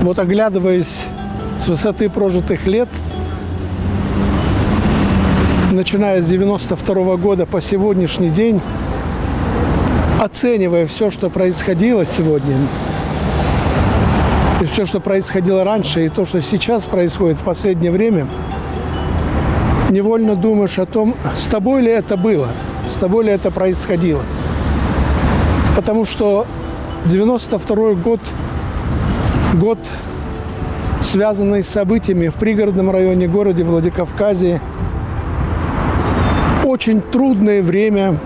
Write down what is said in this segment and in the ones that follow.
Вот оглядываясь с высоты прожитых лет, начиная с 92 года по сегодняшний день, оценивая все, что происходило сегодня, и все, что происходило раньше, и то, что сейчас происходит в последнее время, невольно думаешь о том, с тобой ли это было, с тобой ли это происходило. Потому что 92 год, год, связанный с событиями в пригородном районе города Владикавказе, очень трудное время,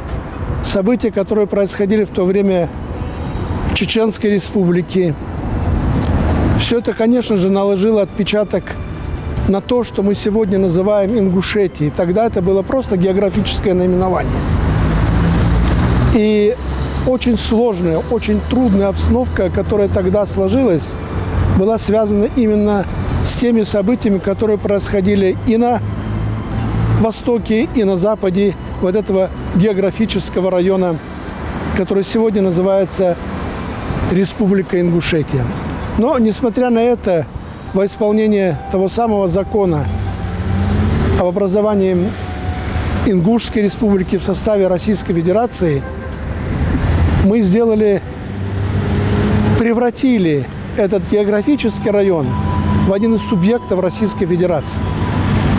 события, которые происходили в то время в Чеченской Республике. Все это, конечно же, наложило отпечаток на то, что мы сегодня называем Ингушетией. Тогда это было просто географическое наименование. И очень сложная, очень трудная обстановка, которая тогда сложилась, была связана именно с теми событиями, которые происходили и на востоке, и на западе вот этого географического района, который сегодня называется Республика Ингушетия. Но, несмотря на это, во исполнение того самого закона об образовании Ингушской республики в составе Российской Федерации, мы превратили этот географический район в один из субъектов Российской Федерации.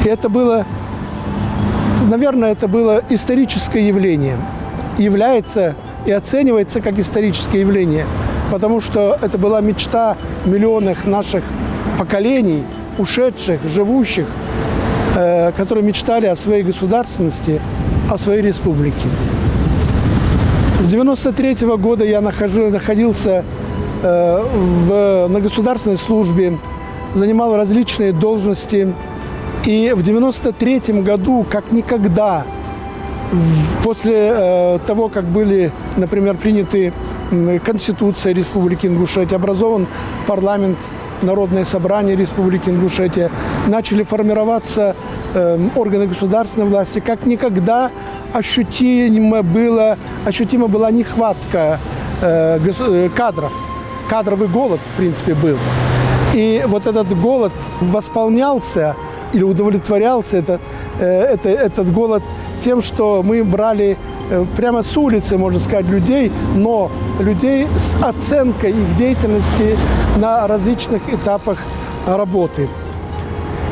И это было, наверное, это было историческое явление. Является и оценивается как историческое явление, потому что это была мечта миллионов наших поколений, ушедших, живущих, которые мечтали о своей государственности, о своей республике. С 1993 года я находился на государственной службе, занимал различные должности. И в 1993 году, как никогда, после того, как были, например, приняты Конституция Республики Ингушетия, образован парламент, Народное собрание Республики Ингушетия, начали формироваться органы государственной власти, как никогда ощутима была нехватка кадров. Кадровый голод, в принципе, был. И вот этот голод восполнялся или удовлетворялся, этот голод тем, что мы брали прямо с улицы, можно сказать, людей, но людей с оценкой их деятельности на различных этапах работы.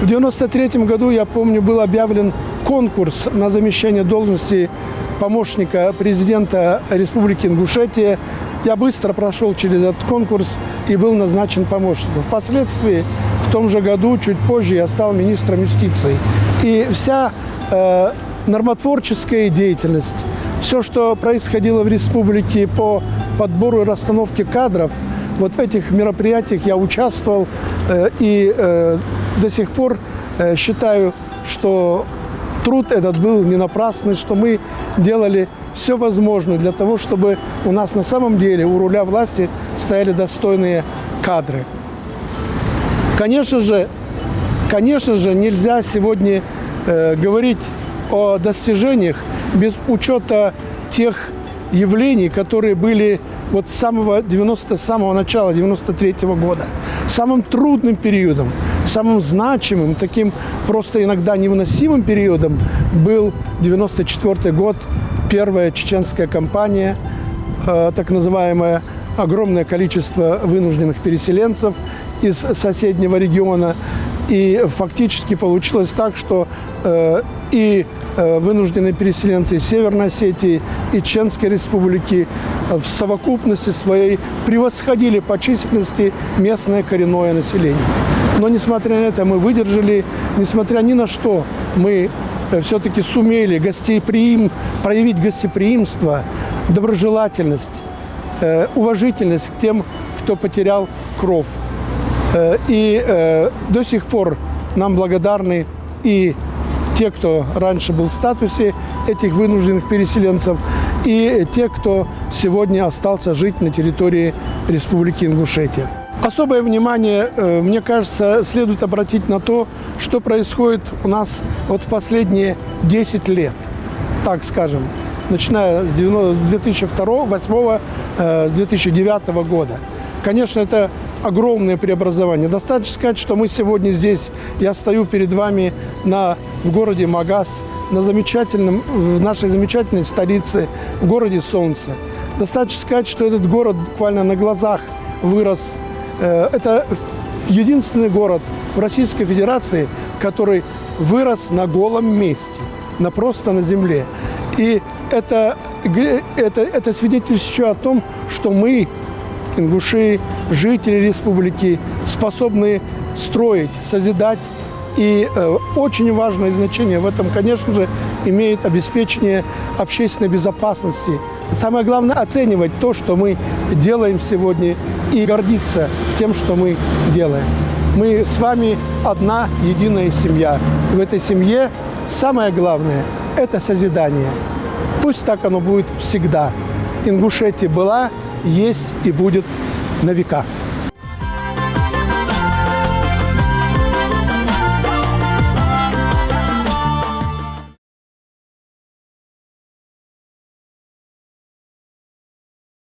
В 1993 году, я помню, был объявлен конкурс на замещение должности помощника президента Республики Ингушетия. Я быстро прошел через этот конкурс и был назначен помощником. Впоследствии, в том же году, чуть позже, я стал министром юстиции. И вся нормотворческая деятельность, все, что происходило в республике по подбору и расстановке кадров, вот в этих мероприятиях я участвовал и до сих пор считаю, что труд этот был не напрасный, что мы делали все возможное для того, чтобы у нас на самом деле у руля власти стояли достойные кадры. Конечно же, нельзя сегодня говорить о достижениях без учета тех явлений, которые были вот с самого начала 93 года. Самым трудным периодом, самым значимым, таким просто иногда невыносимым периодом был 94 год, первая чеченская кампания, так называемое огромное количество вынужденных переселенцев из соседнего региона. И фактически получилось так, что и вынужденные переселенцы из Северной Осетии и Чеченской Республики в совокупности своей превосходили по численности местное коренное население. Но, несмотря на это, мы выдержали, несмотря ни на что, мы все-таки сумели проявить гостеприимство, доброжелательность, уважительность к тем, кто потерял кров. И до сих пор нам благодарны и те, кто раньше был в статусе этих вынужденных переселенцев, и те, кто сегодня остался жить на территории Республики Ингушетия. Особое внимание, мне кажется, следует обратить на то, что происходит у нас вот в последние 10 лет, так скажем, начиная с 2008, с 2009 года. Конечно, это огромные преобразования. Достаточно сказать, что мы сегодня здесь, я стою перед вами в городе Магас, в нашей замечательной столице, в городе Солнца. Достаточно сказать, что этот город буквально на глазах вырос. Это единственный город в Российской Федерации, который вырос на голом месте, просто на земле. И это свидетельствует о том, что мы, ингуши, жители республики, способны строить, созидать. И очень важное значение в этом, конечно же, имеет обеспечение общественной безопасности. Самое главное – оценивать то, что мы делаем сегодня, и гордиться тем, что мы делаем. Мы с вами одна единая семья. В этой семье самое главное – это созидание. Пусть так оно будет всегда. Ингушетия была, есть и будет на века.